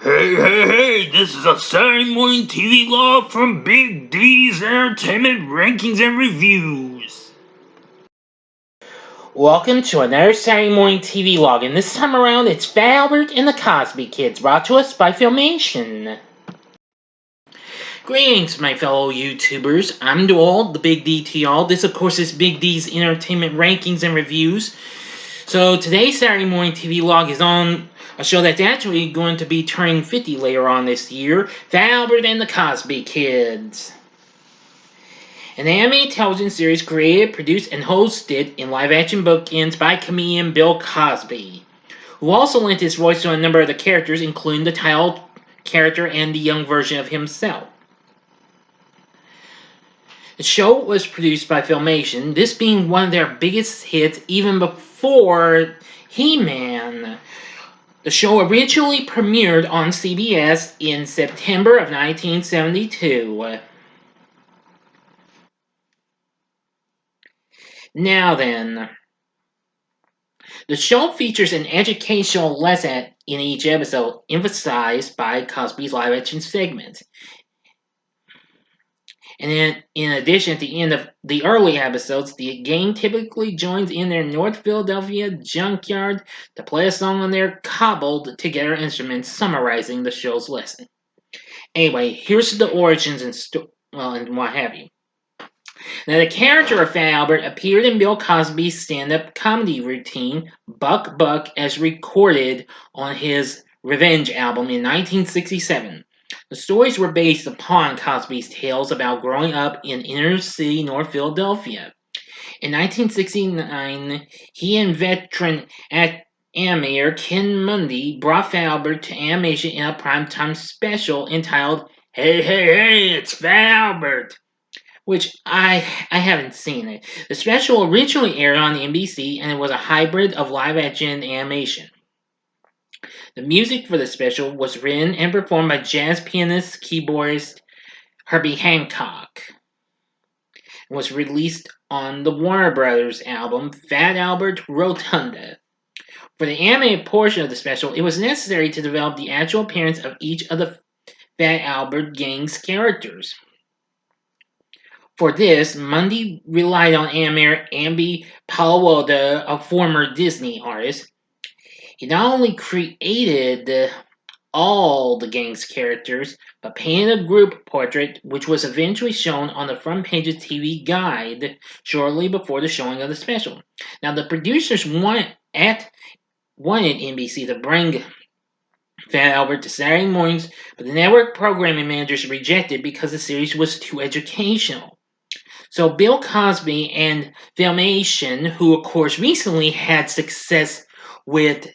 Hey, this is a Saturday Morning TVLog from Big D's Entertainment Rankings and Reviews. Welcome to another Saturday Morning TVLog, and this time around it's Fat Albert and the Cosby Kids, brought to us by Filmation. Greetings, my fellow YouTubers. I'm Dual, the Big D to y'all. This, of course, is Big D's Entertainment Rankings and Reviews. So today's Saturday Morning TVLog is on a show that's actually going to be turning 50 later on this year, Fat Albert and the Cosby Kids. An animated television series created, produced, and hosted in live-action bookends by comedian Bill Cosby, who also lent his voice to a number of the characters, including the title character and the young version of himself. The show was produced by Filmation, this being one of their biggest hits even before He-Man. The show originally premiered on CBS in September of 1972. Now then, the show features an educational lesson in each episode, emphasized by Cosby's live-action segments. And then, in addition, at the end of the early episodes, the gang typically joins in their North Philadelphia junkyard to play a song on their cobbled-together instruments, summarizing the show's lesson. Anyway, here's the origins and what have you. Now, the character of Fat Albert appeared in Bill Cosby's stand-up comedy routine, Buck Buck, as recorded on his Revenge album in 1967. The stories were based upon Cosby's tales about growing up in inner-city North Philadelphia. In 1969, he and veteran animator Ken Mundy brought Fat Albert to animation in a primetime special entitled Hey, it's Fat Albert, which I haven't seen it. The special originally aired on NBC, and it was a hybrid of live-action and animation. The music for the special was written and performed by jazz pianist, keyboardist Herbie Hancock, and was released on the Warner Brothers album Fat Albert Rotunda. For the animated portion of the special, it was necessary to develop the actual appearance of each of the Fat Albert gang's characters. For this, Mundy relied on animator Amby Palawada, a former Disney artist. He not only created all the gang's characters, but painted a group portrait which was eventually shown on the front page of TV Guide shortly before the showing of the special. Now, the producers wanted NBC to bring Fat Albert to Saturday mornings, but the network programming managers rejected because the series was too educational. So Bill Cosby and Filmation, who of course recently had success with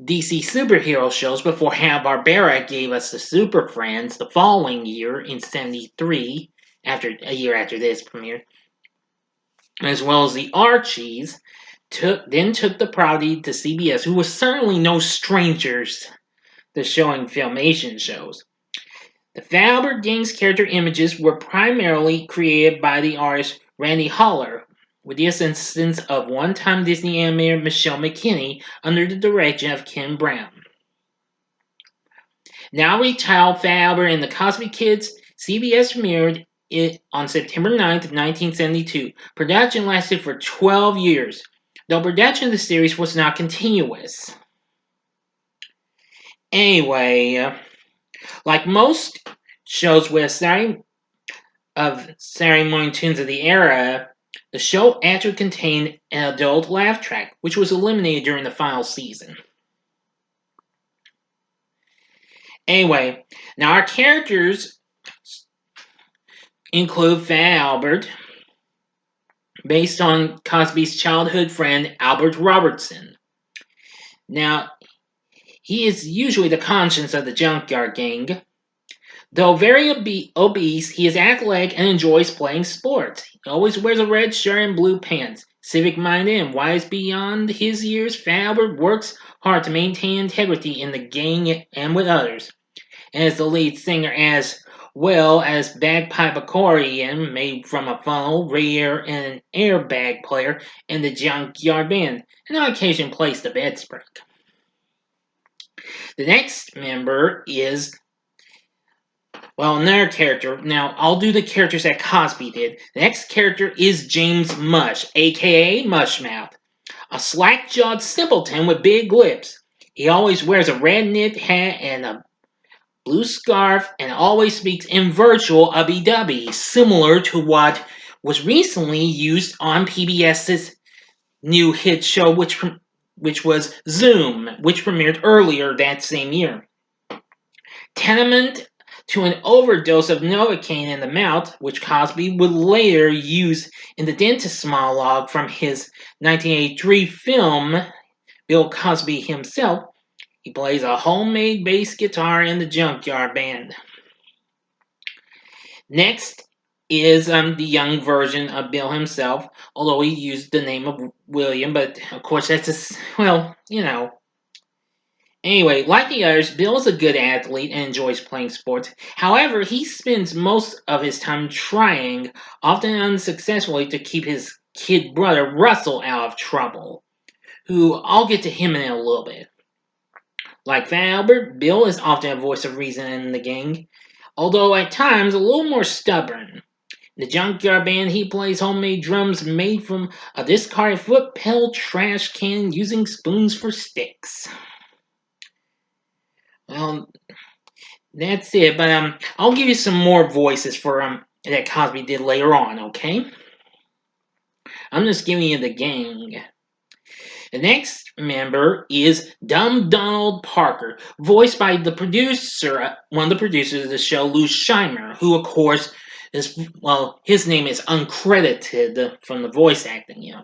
DC superhero shows before Hanna-Barbera gave us the Super Friends the following year in '73, a year after this premiered, as well as the Archies, took the property to CBS, who was certainly no strangers to showing Filmation shows. The Fat Albert Gang's character images were primarily created by the artist Randy Holler, with the assistance of one-time Disney animator Michelle McKinney under the direction of Ken Brown. Now retitled Fat Albert and the Cosby Kids, CBS premiered it on September 9th, 1972. Production lasted for 12 years, though production of the series was not continuous. Anyway, like most shows with Saturday morning tunes of the era, the show actually contained an adult laugh track, which was eliminated during the final season. Anyway, now our characters include Fat Albert, based on Cosby's childhood friend Albert Robertson. Now, he is usually the conscience of the junkyard gang. Though very obese, he is athletic and enjoys playing sports. He always wears a red shirt and blue pants. Civic-minded and wise beyond his years, Fat Albert works hard to maintain integrity in the gang and with others. And as the lead singer, as well as bagpipe accordion made from a funnel, radiator, and an airbag player in the junkyard band, and on occasion plays the bedspread. The next member is, well, another character. Now, I'll do the characters that Cosby did. The next character is James Mush, aka Mushmouth, a slack-jawed simpleton with big lips. He always wears a red knit hat and a blue scarf and always speaks in virtual ubby-dubby, similar to what was recently used on PBS's new hit show, which was Zoom, which premiered earlier that same year. Tenement to an overdose of Novocaine in the mouth, which Cosby would later use in the dentist's monologue from his 1983 film, Bill Cosby Himself. He plays a homemade bass guitar in the Junkyard Band. Next is the young version of Bill himself, although he used the name of William, but of course that's Anyway, like the others, Bill is a good athlete and enjoys playing sports. However, he spends most of his time trying, often unsuccessfully, to keep his kid brother Russell out of trouble, who I'll get to him in a little bit. Like Fat Albert, Bill is often a voice of reason in the gang, although at times a little more stubborn. In the Junkyard Band, he plays homemade drums made from a discarded foot pedal trash can using spoons for sticks. Well, that's it, but I'll give you some more voices for that Cosby did later on, okay? I'm just giving you the gang. The next member is Dumb Donald Parker, voiced by the producer, one of the producers of the show, Lou Scheimer, who, of course, his name is uncredited from the voice acting,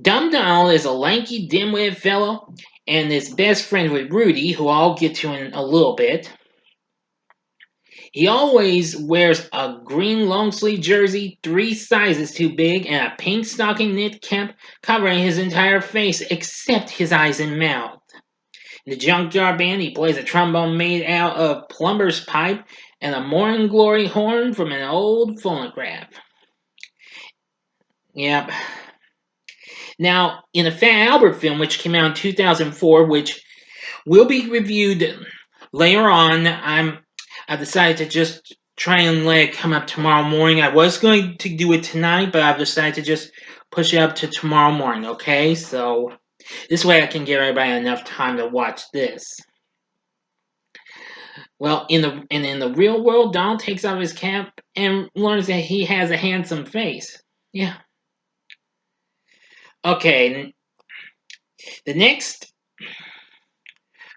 Dumb Donald is a lanky, dim-witted fellow, and is best friends with Rudy, who I'll get to in a little bit. He always wears a green long-sleeve jersey 3 sizes too big and a pink stocking knit cap covering his entire face except his eyes and mouth. In the Junkyard Band, he plays a trombone made out of plumber's pipe and a morning glory horn from an old phonograph. Yep. Now, in the Fat Albert film, which came out in 2004, which will be reviewed later on, I decided to just try and let it come up tomorrow morning. I was going to do it tonight, but I've decided to just push it up to tomorrow morning, okay? So, this way I can give everybody enough time to watch this. Well, in the real world, Donald takes off his cap and learns that he has a handsome face. Yeah. Okay, the next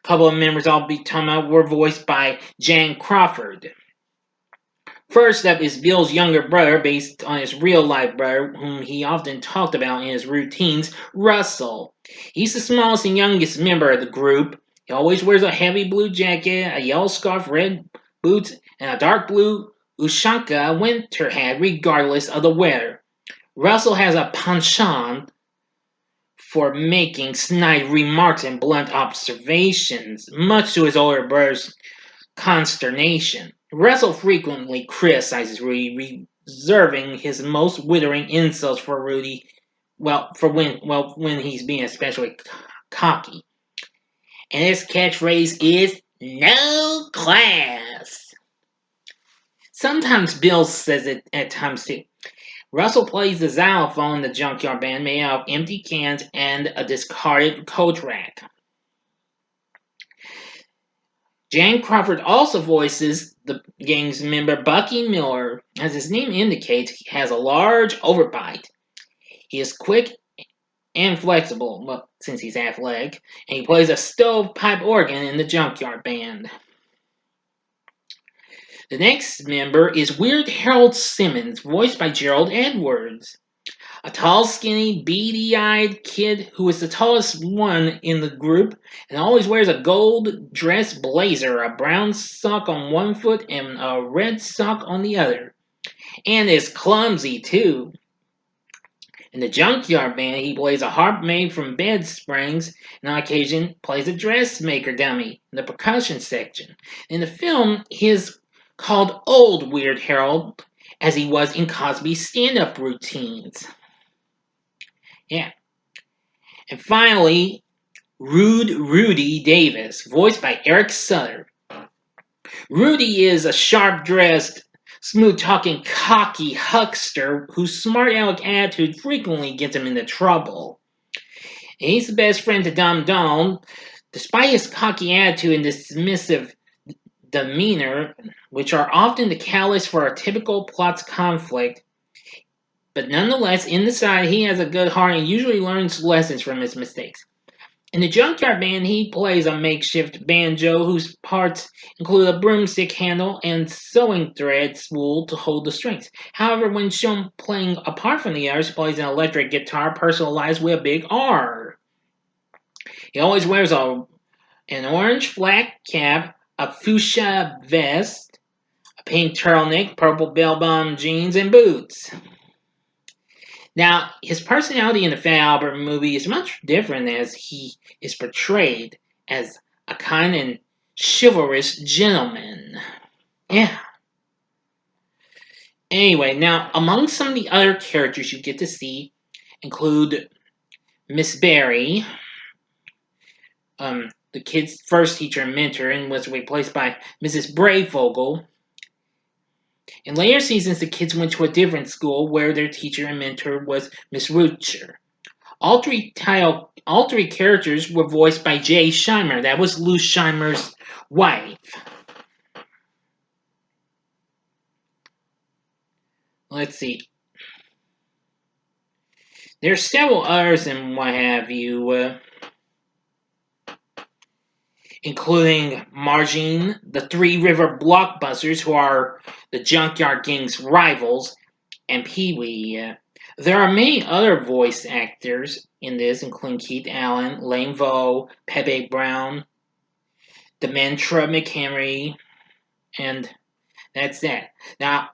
couple of members I'll be talking about were voiced by Jan Crawford. First up is Bill's younger brother, based on his real-life brother, whom he often talked about in his routines, Russell. He's the smallest and youngest member of the group. He always wears a heavy blue jacket, a yellow scarf, red boots, and a dark blue Ushanka winter hat, regardless of the weather. Russell has a penchant for making snide remarks and blunt observations, much to his older brother's consternation. Russell frequently criticizes Rudy, reserving his most withering insults for Rudy, when he's being especially cocky. And his catchphrase is "No class." Sometimes Bill says it at times too. Russell plays the xylophone in the Junkyard Band made out of empty cans and a discarded coat rack. Jan Crawford also voices the gang's member Bucky Miller. As his name indicates, he has a large overbite. He is quick and flexible, since he's athletic, and he plays a stovepipe organ in the Junkyard Band. The next member is Weird Harold Simmons, voiced by Gerald Edwards. A tall, skinny, beady-eyed kid who is the tallest one in the group and always wears a gold dress blazer, a brown sock on one foot and a red sock on the other. And is clumsy, too. In the Junkyard Band, he plays a harp made from bed springs and on occasion plays a dressmaker dummy in the percussion section. In the film, he is called Old Weird Harold, as he was in Cosby's stand-up routines. Yeah. And finally, Rude Rudy Davis, voiced by Eric Sutter. Rudy is a sharp-dressed, smooth-talking, cocky huckster whose smart aleck attitude frequently gets him into trouble. And he's the best friend to Dum Dum. Despite his cocky attitude and dismissive demeanor, which are often the catalyst for a typical plot's conflict, but nonetheless, inside he has a good heart and usually learns lessons from his mistakes. In the Junkyard Band, he plays a makeshift banjo whose parts include a broomstick handle and sewing thread spool to hold the strings. However, when shown playing apart from the others, he plays an electric guitar personalized with a big R. He always wears an orange flat cap, a fuchsia vest, a pink turtleneck, purple bell-bottom jeans, and boots. Now, his personality in the Fat Albert movie is much different as he is portrayed as a kind and chivalrous gentleman. Yeah. Anyway, now, among some of the other characters you get to see include Miss Barry, the kid's first teacher and mentor, and was replaced by Mrs. Brayfogle. In later seasons, the kids went to a different school where their teacher and mentor was Miss Roocher. All three characters were voiced by Jay Scheimer. That was Lou Scheimer's wife. Let's see. There's several others and what have you, including Margine, the Three River Blockbusters, who are the Junkyard Gang's rivals, and Pee-wee. There are many other voice actors in this, including Keith Allen, Lane Vo, Pepe Brown, Demetra McHenry, and that's that. Now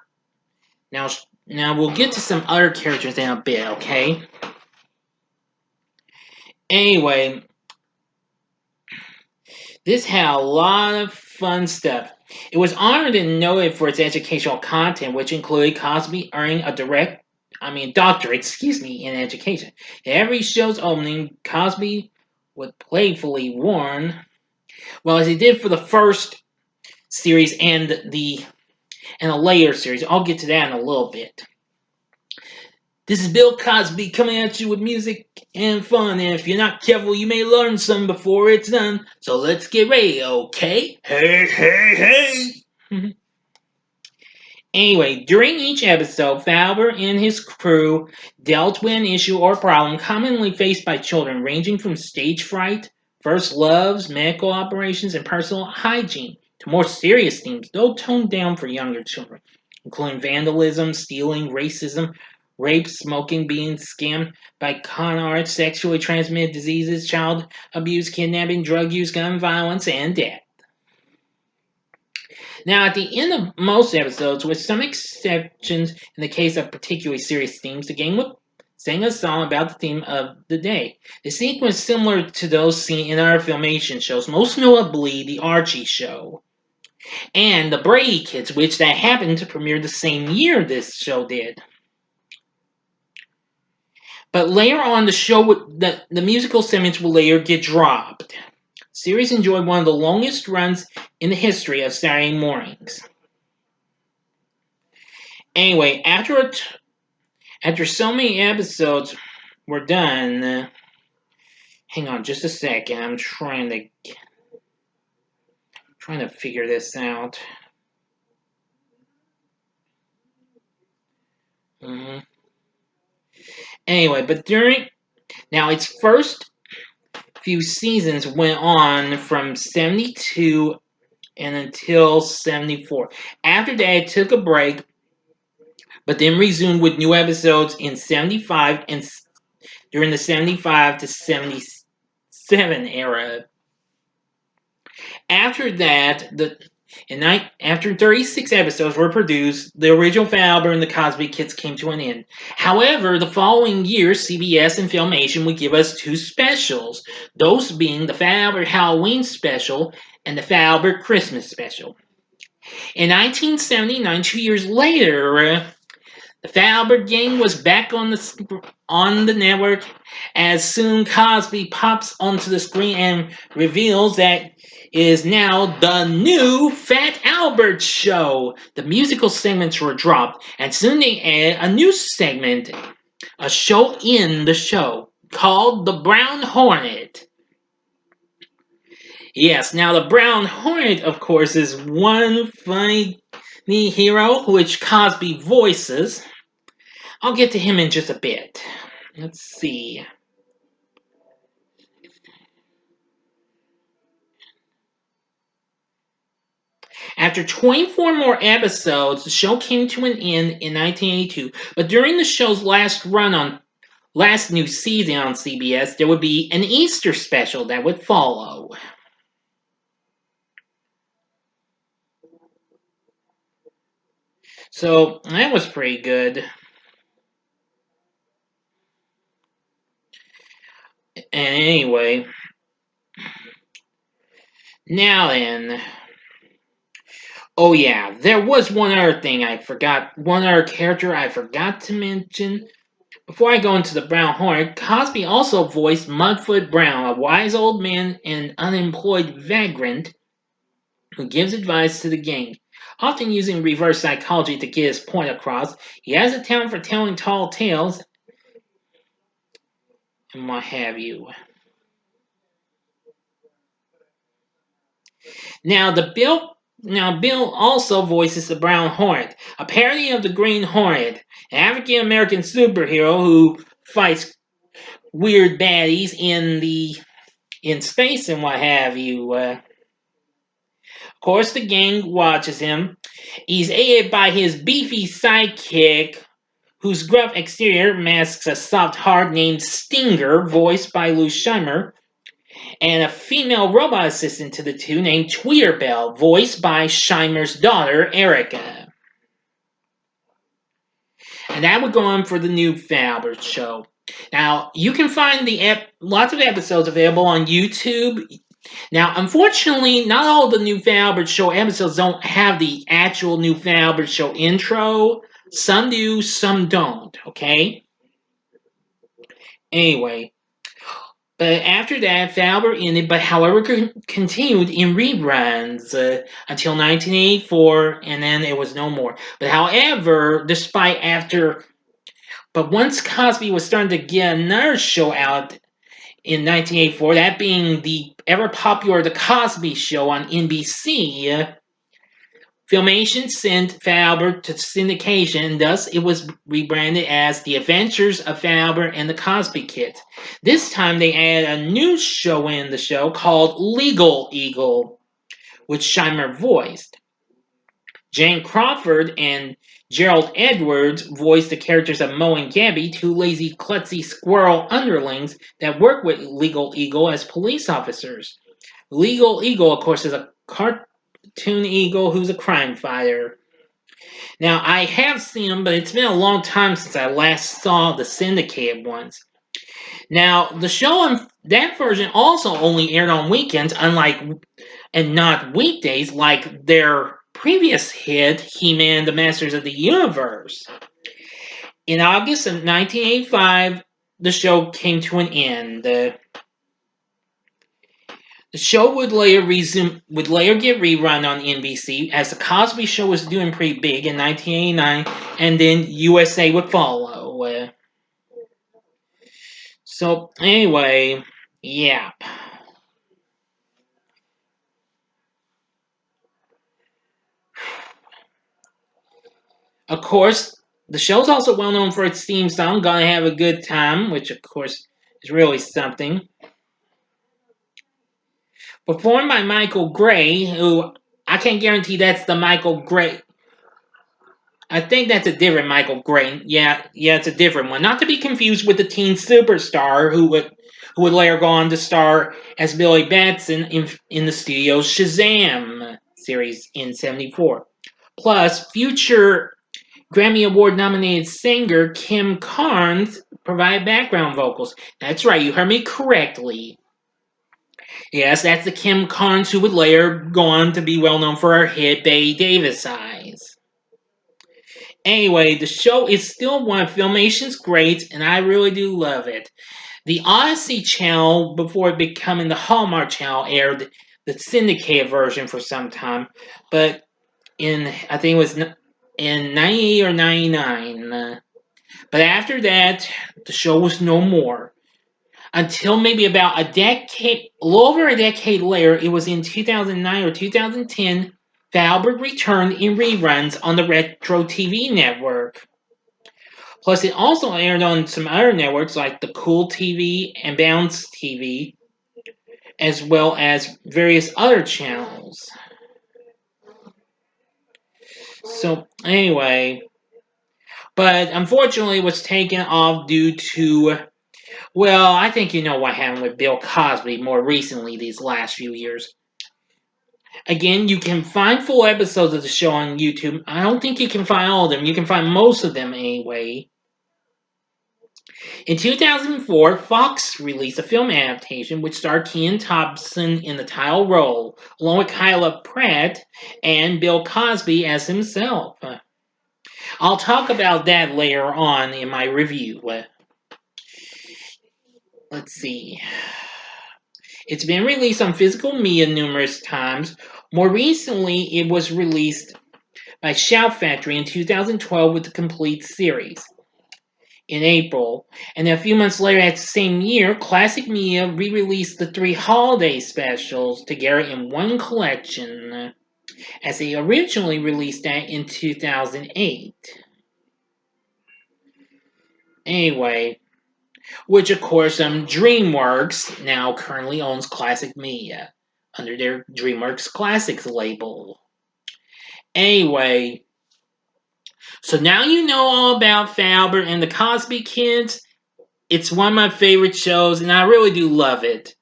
we'll get to some other characters in a bit, okay? Anyway, this had a lot of fun stuff. It was honored and noted for its educational content, which included Cosby earning a doctorate, in education. In every show's opening, Cosby would playfully warn, well, as he did for the first series and a later series. I'll get to that in a little bit. This is Bill Cosby coming at you with music and fun, and if you're not careful, you may learn some before it's done. So let's get ready, okay? Hey, hey, hey! Anyway, during each episode, Fowler and his crew dealt with an issue or problem commonly faced by children, ranging from stage fright, first loves, medical operations, and personal hygiene, to more serious themes, though toned down for younger children, including vandalism, stealing, racism, rape, smoking, being scammed by con artists, sexually transmitted diseases, child abuse, kidnapping, drug use, gun violence, and death. Now, at the end of most episodes, with some exceptions in the case of particularly serious themes, the gang would sing a song about the theme of the day. The sequence similar to those seen in our Filmation shows, most notably the Archie show and the Brady Kids, which that happened to premiere the same year this show did. But later on, the show the musical segments will later get dropped. The series enjoyed one of the longest runs in the history of Saturday mornings. Anyway, after so many episodes were done, hang on just a second. I'm trying to figure this out. Anyway, but its first few seasons went on from 72 and until 74. After that, it took a break, but then resumed with new episodes in 75 and during the 75 to 77 era. After that, after 36 episodes were produced, the original Fat Albert and the Cosby Kids came to an end. However, the following year, CBS and Filmation would give us two specials, those being the Fat Albert Halloween special and the Fat Albert Christmas special. In 1979, 2 years later, The Fat Albert Gang was back on the network as soon Cosby pops onto the screen and reveals that it is now the new Fat Albert Show. The musical segments were dropped, and soon they added a new segment, a show in the show called the Brown Hornet. Yes, now the Brown Hornet, of course, is one funny hero which Cosby voices. I'll get to him in just a bit. Let's see. After 24 more episodes, the show came to an end in 1982. But during the show's last new season on CBS, there would be an Easter special that would follow. So that was pretty good. And anyway, now then. Oh yeah, there was one other thing I forgot. One other character I forgot to mention. Before I go into the Brown Hornet, Cosby also voiced Mudfoot Brown, a wise old man and unemployed vagrant who gives advice to the gang. Often using reverse psychology to get his point across, he has a talent for telling tall tales and what have you. Now, Bill also voices the Brown Hornet, a parody of the Green Hornet, an African American superhero who fights weird baddies in space and what have you. Of course, the gang watches him. He's aided by his beefy sidekick, whose gruff exterior masks a soft heart named Stinger, voiced by Lou Scheimer, and a female robot assistant to the two named Tweeterbell, voiced by Scheimer's daughter, Erica. And that would go on for the new Fat Albert Show. Now, you can find lots of episodes available on YouTube. Now, unfortunately, not all the new Fat Albert Show episodes don't have the actual new Fat Albert Show intro. Some do, some don't, okay? Anyway, but after that, Fat Albert ended, but however continued in reruns until 1984, and then it was no more. But however, but once Cosby was starting to get another show out in 1984, that being the ever popular The Cosby Show on NBC, Filmation sent Fat Albert to syndication, and thus it was rebranded as The Adventures of Fat Albert and the Cosby Kids. This time they added a new show in the show called Legal Eagle, which Scheimer voiced. Jane Crawford and Gerald Edwards voiced the characters of Mo and Gabby, two lazy, klutzy squirrel underlings that work with Legal Eagle as police officers. Legal Eagle, of course, is a cartoon eagle who's a crime fighter. Now, I have seen them, but it's been a long time since I last saw the syndicated ones. Now, the show on that version also only aired on weekends, and not weekdays like their previous hit, He-Man, the Masters of the Universe. In August of 1985, the show came to an end. The show would later get rerun on NBC, as the Cosby Show was doing pretty big in 1989, and then USA would follow. So anyway, yeah. Of course, the show's also well known for its theme song, Gonna Have a Good Time, which of course is really something. Performed by Michael Gray, who I can't guarantee that's the Michael Gray. I think that's a different Michael Gray. Yeah, it's a different one. Not to be confused with the teen superstar who would later go on to star as Billy Batson in the studio's Shazam series in '74. Plus, future Grammy Award nominated singer Kim Carnes provided background vocals. That's right, you heard me correctly. Yes, that's the Kim Carnes who would later go on to be well known for her hit Betty Davis Eyes. Anyway, the show is still one of Filmation's greats, and I really do love it. The Odyssey channel, before it becoming the Hallmark channel, aired the syndicated version for some time, but I think it was in 98 or 99. But after that, the show was no more. Until maybe about a little over a decade later, it was in 2009 or 2010, Falbert returned in reruns on the Retro TV network. Plus, it also aired on some other networks like the Cool TV and Bounce TV, as well as various other channels. So, anyway, but unfortunately, it was taken off due to, well, I think you know what happened with Bill Cosby more recently these last few years. Again, you can find full episodes of the show on YouTube. I don't think you can find all of them. You can find most of them anyway. In 2004, Fox released a film adaptation which starred Kenan Thompson in the title role, along with Kyla Pratt and Bill Cosby as himself. I'll talk about that later on in my review. Let's see. It's been released on physical media numerous times. More recently, it was released by Shout Factory in 2012 with the complete series in April. And a few months later, that same year, Classic Media re-released the 3 holiday specials together in one collection, as they originally released that in 2008. Anyway, which of course DreamWorks now currently owns Classic Media under their DreamWorks Classics label. Anyway, so now you know all about Falbert and the Cosby Kids. It's one of my favorite shows, and I really do love it.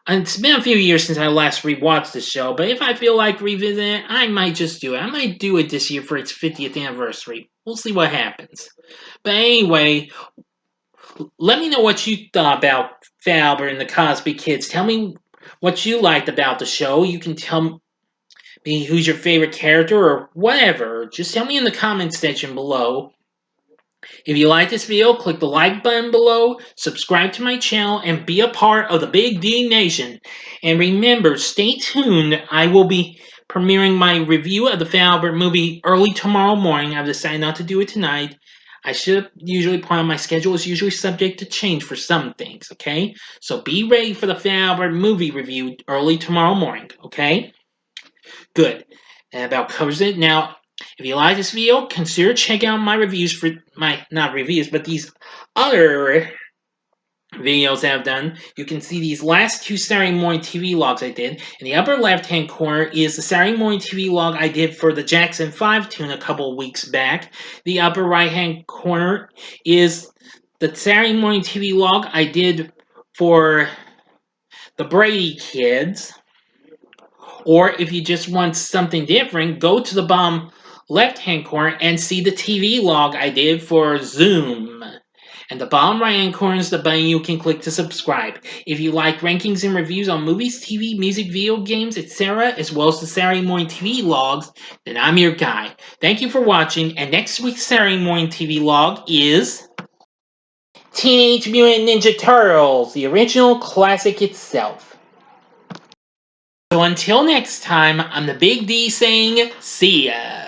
And it's been a few years since I last rewatched the show, but if I feel like revisiting it, I might just do it. I might do it this year for its 50th anniversary. We'll see what happens. But anyway, let me know what you thought about Falbert and the Cosby Kids. Tell me what you liked about the show. You can tell me who's your favorite character or whatever. Just tell me in the comments section below. If you like this video, click the like button below, subscribe to my channel, and be a part of the Big D Nation. And remember, stay tuned. I will be premiering my review of the Falbert movie early tomorrow morning. I've decided not to do it tonight. I should usually plan my schedule is usually subject to change for some things, okay? So be ready for the Falbert movie review early tomorrow morning, okay? Good. That about covers it. Now, if you like this video, consider checking out my reviews for not reviews, but these other videos I've done. You can see these last 2 Saturday Morning TVLogs I did. In the upper left-hand corner is the Saturday Morning TVLog I did for the Jackson 5 tune a couple of weeks back. The upper right-hand corner is the Saturday Morning TVLog I did for the Brady Kids. Or if you just want something different, go to the bottom left-hand corner and see the TV log I did for Zoom. And the bottom right-hand corner is the button you can click to subscribe. If you like rankings and reviews on movies, TV, music, video games, etc., as well as the Saturday Morning TV logs, then I'm your guy. Thank you for watching, and next week's Saturday Morning TV log is Teenage Mutant Ninja Turtles, the original classic itself. So until next time, I'm the Big D saying, see ya!